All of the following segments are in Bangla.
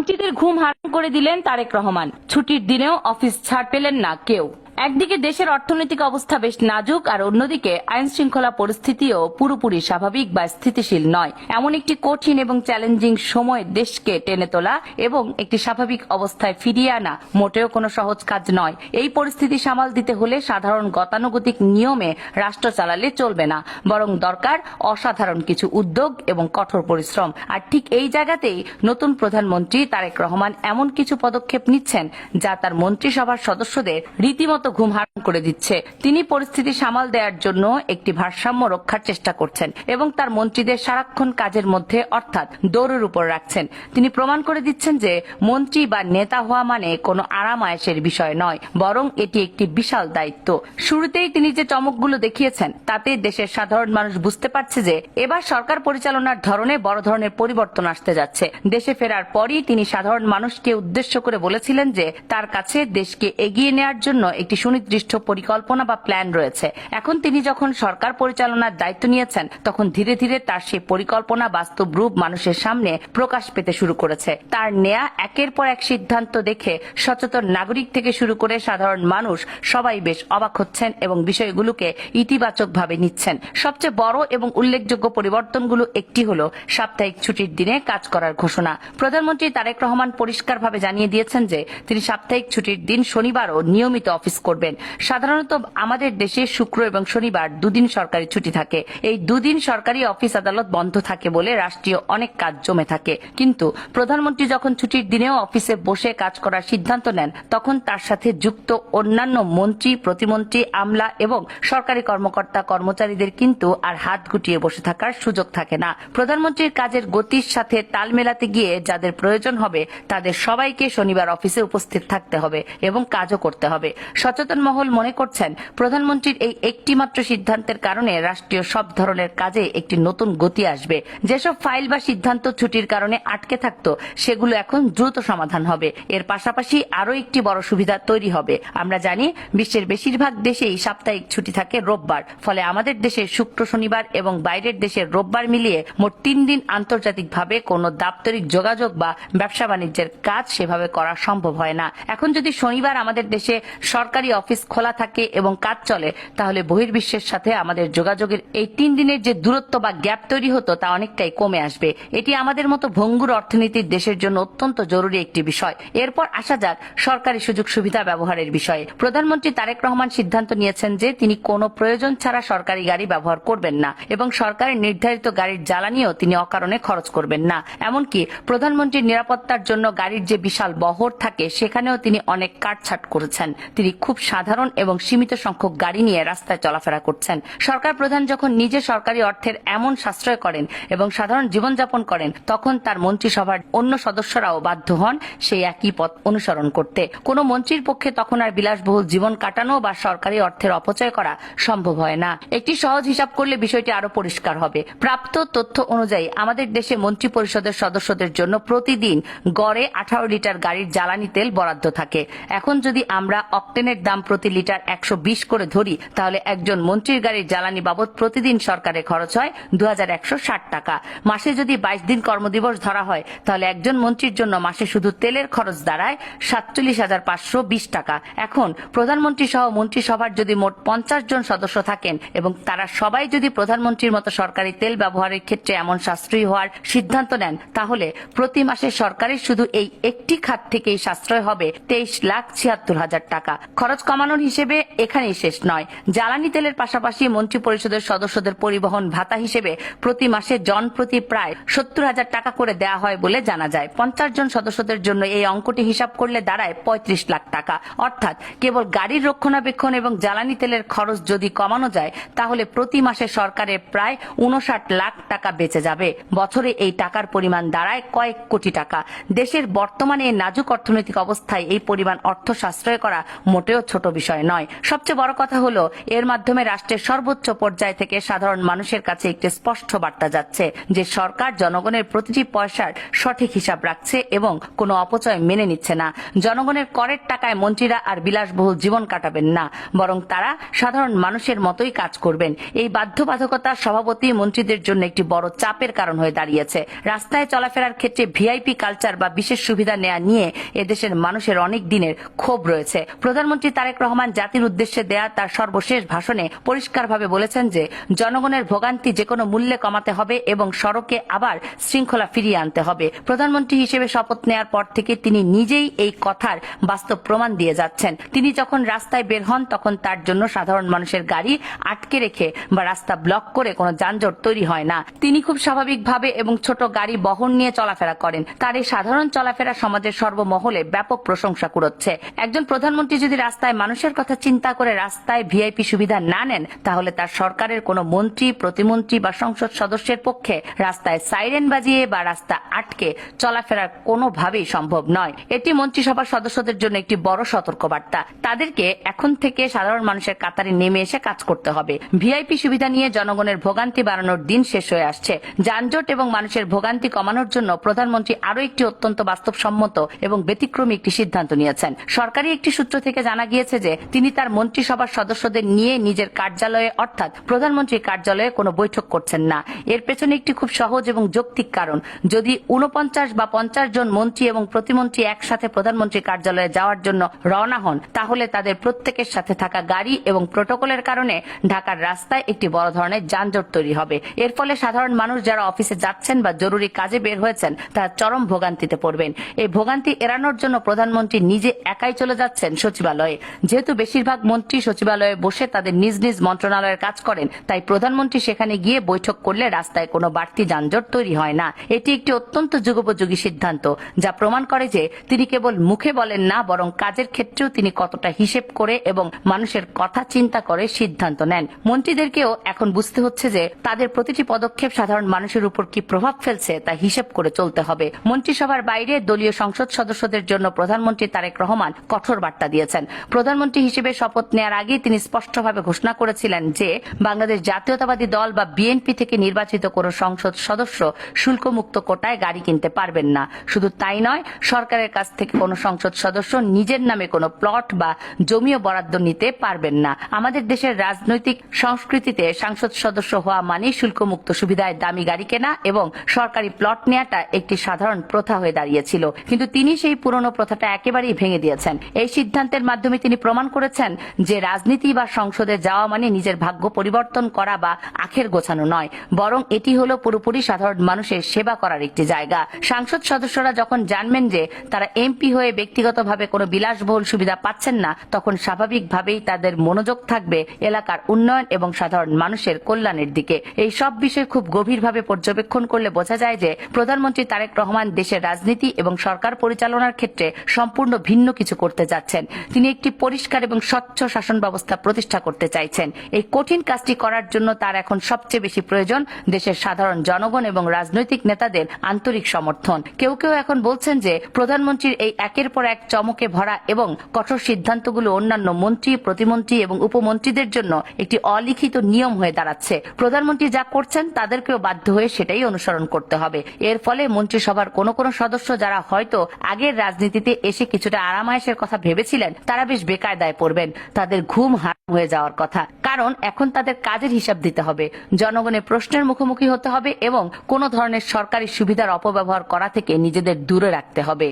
মন্ত্রীদের ঘুম হারাম করে দিলেন তারেক রহমান। ছুটির দিনেও অফিস ছাড় পেলেন না কেউ। একদিকে দেশের অর্থনৈতিক অবস্থা বেশ নাজুক, আর অন্যদিকে আইন শৃঙ্খলা পরিস্থিতিও পুরোপুরি স্বাভাবিক বা স্থিতিশীল নয়। এমন একটি কঠিন এবং চ্যালেঞ্জিং সময় দেশকে টেনে তোলা এবং একটি স্বাভাবিক অবস্থায় ফিরিয়ে আনা মোটেও কোনো সহজ কাজ নয়। এই পরিস্থিতি সামাল দিতে হলে সাধারণ গতানুগতিক নিয়মে রাষ্ট্র চালালে চলবে না, বরং দরকার অসাধারণ কিছু উদ্যোগ এবং কঠোর পরিশ্রম। আর ঠিক এই জায়গাতেই নতুন প্রধানমন্ত্রী তারেক রহমান এমন কিছু পদক্ষেপ নিচ্ছেন যা তার মন্ত্রিসভার সদস্যদের রীতিমতো ঘুম হারাম করে দিচ্ছে। তিনি পরিস্থিতি সামাল দেওয়ার জন্য একটি ভারসাম্য রক্ষার চেষ্টা করছেন এবং তার মন্ত্রীদের সারাক্ষণ কাজের মধ্যে অর্থাৎ দৌড়ের উপর রাখছেন। তিনি প্রমাণ করে দিচ্ছেন যে মন্ত্রী বা নেতা হওয়া মানে কোনো আরাম আয়েশের বিষয় নয়, বরং এটি একটি বিশাল দায়িত্ব। শুরুতেই তিনি যে চমকগুলো দেখিয়েছেন তাতে দেশের সাধারণ মানুষ বুঝতে পারছে যে এবার সরকার পরিচালনার ধরনে বড় ধরনের পরিবর্তন আসতে যাচ্ছে। দেশে ফেরার পরই তিনি সাধারণ মানুষকে উদ্দেশ্য করে বলেছিলেন যে তার কাছে দেশকে এগিয়ে নেওয়ার জন্য একটি সুনির্দিষ্ট পরিকল্পনা বা প্ল্যান রয়েছে। এখন তিনি যখন সরকার পরিচালনার দায়িত্ব নিয়েছেন তখন ধীরে ধীরে তার সেই পরিকল্পনা বাস্তব রূপ মানুষের সামনে প্রকাশ পেতে শুরু করেছে। তার নেয়া একের পর এক সিদ্ধান্ত দেখে সচেতন নাগরিক থেকে শুরু করে সাধারণ মানুষ সবাই বেশ অবাক হচ্ছেন এবং বিষয়গুলোকে ইতিবাচকভাবে নিচ্ছেন। সবচেয়ে বড় এবং উল্লেখযোগ্য পরিবর্তনগুলো একটি হলো সাপ্তাহিক ছুটির দিনে কাজ করার ঘোষণা। প্রধানমন্ত্রী তারেক রহমান পরিষ্কারভাবে জানিয়ে দিয়েছেন যে তিনি সাপ্তাহিক ছুটির দিন শনিবারও নিয়মিত অফিস করবেন। সাধারণত আমাদের দেশে শুক্র এবং শনিবার দুদিন সরকারি ছুটি থাকে। এই দুদিন সরকারি অফিস আদালত বন্ধ থাকে বলে রাষ্ট্রীয় অনেক কাজ জমে থাকে। কিন্তু প্রধানমন্ত্রী যখন ছুটির দিনেও অফিসে বসে কাজ করার সিদ্ধান্ত নেন তখন তার সাথে যুক্ত অন্যান্য মন্ত্রী, প্রতিমন্ত্রী, আমলা এবং সরকারি কর্মকর্তা কর্মচারীদের কিন্তু আর হাত গুটিয়ে বসে থাকার সুযোগ থাকে না। প্রধানমন্ত্রীর কাজের গতির সাথে তাল মেলাতে গিয়ে যাদের প্রয়োজন হবে তাদের সবাইকে শনিবার অফিসে উপস্থিত থাকতে হবে এবং কাজও করতে হবে। সচেতন মহল মনে করছেন প্রধানমন্ত্রীর এই একটি মাত্র সিদ্ধান্তের কারণে রাষ্ট্রীয় সব ধরনের কাজে একটি নতুন গতি আসবে। যেসব ফাইল বা সিদ্ধান্ত ছুটির কারণে আটকে থাকতো সেগুলো এখন দ্রুত সমাধান হবে। এর পাশাপাশি আরও একটি বড় সুবিধা তৈরি হবে। আমরা জানি বিশ্বের বেশিরভাগ দেশেই সাপ্তাহিক ছুটি থাকে রোববার, ফলে আমাদের দেশে শুক্র, শনিবার এবং বাইরের দেশের রোববার মিলিয়ে মোট 3 দিন আন্তর্জাতিকভাবে কোনো দাপ্তরিক যোগাযোগ বা ব্যবসা বাণিজ্যের কাজ সেভাবে করা সম্ভব হয় না। এখন যদি শনিবার আমাদের দেশে সরকারি অফিস খোলা থাকে এবং কাজ চলে তাহলে বহির্বিশ্বের সাথে আমাদের যোগাযোগের এই 3 দিনের যে দূরত্ব বা গ্যাপ তৈরি হতো তা অনেকটাই কমে আসবে। এটি আমাদের মতো ভঙ্গুর অর্থনীতির দেশের জন্য অত্যন্ত জরুরি একটি বিষয়। এরপর আসা যাক সরকারি সুযোগ সুবিধা ব্যবহারের বিষয়ে। প্রধানমন্ত্রী তারেক রহমান সিদ্ধান্ত নিয়েছেন যে তিনি কোনো প্রয়োজন ছাড়া সরকারি গাড়ি ব্যবহার করবেন না এবং সরকারের নির্ধারিত গাড়ির জ্বালানিও তিনি অকারণে খরচ করবেন না। এমনকি প্রধানমন্ত্রীর নিরাপত্তার জন্য গাড়ির যে বিশাল বহর থাকে সেখানেও তিনি অনেক কাটছাট করেছেন। তিনি খুব সাধারণ এবং সীমিত সংখ্যক গাড়ি নিয়ে রাস্তায় চলাফেরা করছেন। সরকার প্রধান যখন নিজে সরকারি অর্থের এমন সাশ্রয় করেন এবং সাধারণ জীবনযাপন করেন তখন তার মন্ত্রিসভার অন্য সদস্যরাও বাধ্য হন সেই একই পথ অনুসরণ করতে। কোনো মন্ত্রীর পক্ষে তখন আর বিলাসবহুল জীবন কাটানো বা সরকারি অর্থের অপচয় করা সম্ভব হয় না। একটি সহজ হিসাব করলে বিষয়টি আরো পরিষ্কার হবে। প্রাপ্ত তথ্য অনুযায়ী আমাদের দেশে মন্ত্রী পরিষদের সদস্যদের জন্য প্রতিদিন গড়ে 18 লিটার গাড়ির জ্বালানি তেল বরাদ্দ থাকে। এখন যদি আমরা অক্টেনের দাম প্রতি লিটার 120 করে ধরি তাহলে একজন মন্ত্রীর গাড়ির জ্বালানি বাবদ প্রতিদিন সরকারের খরচ হয় 2160 টাকা। মাসে যদি 22 দিন কর্মদিবস ধরা হয় তাহলে একজন মন্ত্রীর জন্য মাসে শুধু তেলের খরচ দাঁড়ায় 47,520 টাকা। এখন প্রধানমন্ত্রী সহ মন্ত্রিসভার যদি মোট 50 জন সদস্য থাকেন এবং তারা সবাই যদি প্রধানমন্ত্রীর মতো সরকারি তেল ব্যবহারের ক্ষেত্রে এমন সাশ্রয়ী হওয়ার সিদ্ধান্ত নেন তাহলে প্রতি মাসে সরকারের শুধু এই একটি খাত থেকেই সাশ্রয় হবে 23,76,000 টাকা। খরচ কমানোর হিসেবে এখানেই শেষ নয়। জ্বালানি তেলের পাশাপাশি মন্ত্রী পরিষদের সদস্যদের পরিবহন ভাতা হিসেবে প্রতি মাসে জন প্রতি প্রায় 70,000 টাকা করে দেওয়া হয় বলে জানা যায়। 50 জন সদস্যদের জন্য এই অঙ্কটি হিসাব করলে দাঁড়ায় 35 লাখ টাকা। অর্থাৎ কেবল গাড়ির রক্ষণাবেক্ষণ এবং জ্বালানি তেলের খরচ যদি কমানো যায় তাহলে প্রতি মাসে সরকারের প্রায় 59 লাখ টাকা বেঁচে যাবে। বছরে এই টাকার পরিমাণ দাঁড়ায় কয়েক কোটি টাকা। দেশের বর্তমানে নাজুক অর্থনৈতিক অবস্থায় এই পরিমাণ অর্থ সাশ্রয় করা মোটেও মোটেও ছোট বিষয় নয়। সবচেয়ে বড় কথা হলো এর মাধ্যমে রাষ্ট্রের সর্বোচ্চ পর্যায় থেকে সাধারণ মানুষের কাছে একটি স্পষ্ট বার্তা যাচ্ছে যে সরকার জনগণের প্রতিটি পয়সার সঠিক হিসাব রাখছে এবং কোনো অপচয় মেনে নিচ্ছে না। জনগণের করের টাকায় মন্ত্রীরা আর বিলাসবহুল জীবন কাটাবেন না, বরং তারা সাধারণ মানুষের মতোই কাজ করবেন। এই বাধ্যবাধকতা স্বভাবতই মন্ত্রীদের জন্য একটি বড় চাপের কারণ হয়ে দাঁড়িয়েছে। রাস্তায় চলাফেরার ক্ষেত্রে ভিআইপি কালচার বা বিশেষ সুবিধা নেওয়া নিয়ে এদেশের মানুষের অনেক দিনের ক্ষোভ রয়েছে। প্রধানমন্ত্রী তারেক রহমান জাতির উদ্দেশ্যে দেয়া তার সর্বশেষ ভাষণে পরিষ্কারভাবে বলেছেন যে জনগণের ভোগান্তি যে কোনো মূল্যে কমাতে হবে এবং সড়কে আবার শৃঙ্খলা ফিরিয়ে আনতে হবে। প্রধানমন্ত্রী হিসেবে শপথ নেওয়ার পর থেকে তিনি নিজেই এই কথার বাস্তব প্রমাণ দিয়ে যাচ্ছেন। তিনি যখন রাস্তায় বের হন তখন তার জন্য সাধারণ মানুষের গাড়ি আটকে রেখে বা রাস্তা ব্লক করে কোনো যানজট তৈরি হয় না। তিনি খুব স্বাভাবিকভাবে এবং ছোট গাড়ি বহন নিয়ে চলাফেরা করেন। তার এই সাধারণ চলাফেরা সমাজের সর্বমহলে ব্যাপক প্রশংসা কুড়োচ্ছে। একজন প্রধানমন্ত্রী যদি রাস্তায় মানুষের কথা চিন্তা করে রাস্তায় ভিআইপি সুবিধা না নেন, তাহলে তার সরকারের কোনো মন্ত্রী, প্রতিমন্ত্রী বা সংসদ সদস্যের পক্ষে রাস্তায় সাইরেন বাজিয়ে বা রাস্তা আটকে চলাফেরা কোনোভাবেই সম্ভব নয়। এটি মন্ত্রিসভার সদস্যদের জন্য একটি বড় সতর্কবার্তা। তাদেরকে এখন থেকে সাধারণ মানুষের কাতারে নেমে এসে কাজ করতে হবে। ভিআইপি সুবিধা নিয়ে জনগণের ভোগান্তি বাড়ানোর দিন শেষ হয়ে আসছে। যানজট এবং মানুষের ভোগান্তি কমানোর জন্য প্রধানমন্ত্রী আরও একটি অত্যন্ত বাস্তবসম্মত এবং ব্যতিক্রমী একটি সিদ্ধান্ত নিয়েছেন। সরকারি একটি সূত্র থেকে জানা গিয়েছে যে তিনি তার মন্ত্রিসভার সদস্যদের নিয়ে নিজের কার্যালয়ে অর্থাৎ প্রধানমন্ত্রীর কার্যালয়ে কোনো বৈঠক করছেন না। এর পেছনে একটি খুব সহজ এবং যৌক্তিক কারণ। যদি 49 বা 50 জন মন্ত্রী এবং প্রতিমন্ত্রী একসাথে প্রধানমন্ত্রীর কার্যালয়ে যাওয়ার জন্য রওনা হন, তাহলে তাদের প্রত্যেকের সাথে থাকা গাড়ি এবং প্রোটোকলের কারণে ঢাকার রাস্তায় একটি বড় ধরনের যানজট তৈরি হবে। এর ফলে সাধারণ মানুষ যারা অফিসে যাচ্ছেন বা জরুরি কাজে বের হয়েছেন তারা চরম ভোগান্তিতে পড়বেন। এই ভোগান্তি এড়ানোর জন্য প্রধানমন্ত্রী নিজে একাই চলে যাচ্ছেন সচিবালয়ে। যেহেতু বেশিরভাগ মন্ত্রী সচিবালয়ে বসে তাদের নিজ নিজ মন্ত্রণালয়ের কাজ করেন, তাই প্রধানমন্ত্রী সেখানে গিয়ে বৈঠক করলে রাস্তায় কোনো বাড়তি যানজট তৈরি হয় না। এটি একটি অত্যন্ত যুগোপযোগী সিদ্ধান্ত, যা প্রমাণ করে যে তিনি কেবল মুখে বলেন না, বরং কাজের ক্ষেত্রেও তিনি কতটা হিসেব করে এবং মানুষের কথা চিন্তা করে সিদ্ধান্ত নেন। মন্ত্রীদেরকেও এখন বুঝতে হচ্ছে যে তাদের প্রতিটি পদক্ষেপ সাধারণ মানুষের উপর কি প্রভাব ফেলছে তা হিসেব করে চলতে হবে। মন্ত্রিসভার বাইরে দলীয় সংসদ সদস্যদের জন্য প্রধানমন্ত্রী তারেক রহমান কঠোর বার্তা দিয়েছেন। প্রধানমন্ত্রী হিসেবে শপথ নেওয়ার আগে তিনি স্পষ্টভাবে ঘোষণা করেছিলেন যে বাংলাদেশ জাতীয়তাবাদী দল বা বিএনপি থেকে নির্বাচিত কোনো সংসদ সদস্য শুল্কমুক্ত কোটায় গাড়ি কিনতে পারবেন না। শুধু তাই নয়, সরকারের কাছ থেকে কোনো সংসদ সদস্য নিজের নামে কোনো প্লট বা জমিও বরাদ্দ নিতে পারবেন না। আমাদের দেশের রাজনৈতিক সংস্কৃতিতে সংসদ সদস্য হওয়া মানে শুল্কমুক্ত সুবিধায় দামি গাড়ি কেনা এবং সরকারি প্লট নেওয়াটা একটি সাধারণ প্রথা হয়ে দাঁড়িয়েছিল। কিন্তু তিনি সেই পুরনো প্রথাটা একেবারেই ভেঙে দিয়েছেন। এই সিদ্ধান্তের মাধ্যমে তিনি প্রমাণ করেছেন যে রাজনীতি বা সংসদে যাওয়া মানে নিজের ভাগ্য পরিবর্তন করা বা আখের গোছানো নয়, বরং এটি হলো পুরোপুরি সাধারণ মানুষের সেবা করার একটি জায়গা। সংসদ সদস্যরা যখন জানবেন যে তারা এমপি হয়ে ব্যক্তিগতভাবে কোনো বিলাসবহুল সুবিধা পাচ্ছেন না, তখন স্বাভাবিকভাবেই তাদের মনোযোগ থাকবে এলাকার উন্নয়ন এবং সাধারণ মানুষের কল্যাণের দিকে। এই সব বিষয় খুব গভীরভাবে পর্যবেক্ষণ করলে বোঝা যায় যে প্রধানমন্ত্রী তারেক রহমান দেশের রাজনীতি এবং সরকার পরিচালনার ক্ষেত্রে সম্পূর্ণ ভিন্ন কিছু করতে যাচ্ছেন। তিনি একটি পরিষ্কার এবং স্বচ্ছ শাসন ব্যবস্থা প্রতিষ্ঠা করতে চাইছেন। এই কঠিন কাজটি করার জন্য তার এখন সবচেয়ে বেশি প্রয়োজন দেশের সাধারণ জনগণ এবং রাজনৈতিক নেতাদের আন্তরিক সমর্থন। কেউ কেউ এখন বলছেন যে প্রধানমন্ত্রীর এই একের পর এক চমকে ভরা এবং কঠোর সিদ্ধান্তগুলো অন্যান্য মন্ত্রী, প্রতিমন্ত্রী এবং উপমন্ত্রীদের জন্য একটি অলিখিত নিয়ম হয়ে দাঁড়াচ্ছে। প্রধানমন্ত্রী যা করছেন তাদেরকেও বাধ্য হয়ে সেটাই অনুসরণ করতে হবে। এর ফলে মন্ত্রিসভার কোনো কোনো সদস্য যারা হয়তো আগের রাজনীতিতে এসে কিছুটা আরামায়েশের কথা ভেবেছিলেন, তারা বেশ বেকায়দায় পড়বেন। তাদের ঘুম হারাম হয়ে যাওয়ার কথা, কারণ এখন তাদের কাজের হিসাব দিতে হবে, জনগণের প্রশ্নের মুখোমুখি হতে হবে এবং কোনো ধরনের সরকারি সুবিধার অপব্যবহার করা থেকে নিজেদের দূরে রাখতে হবে।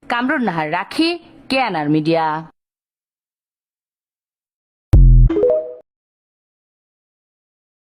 কামরুন নাহার, রাখি, কেএনআর মিডিয়া।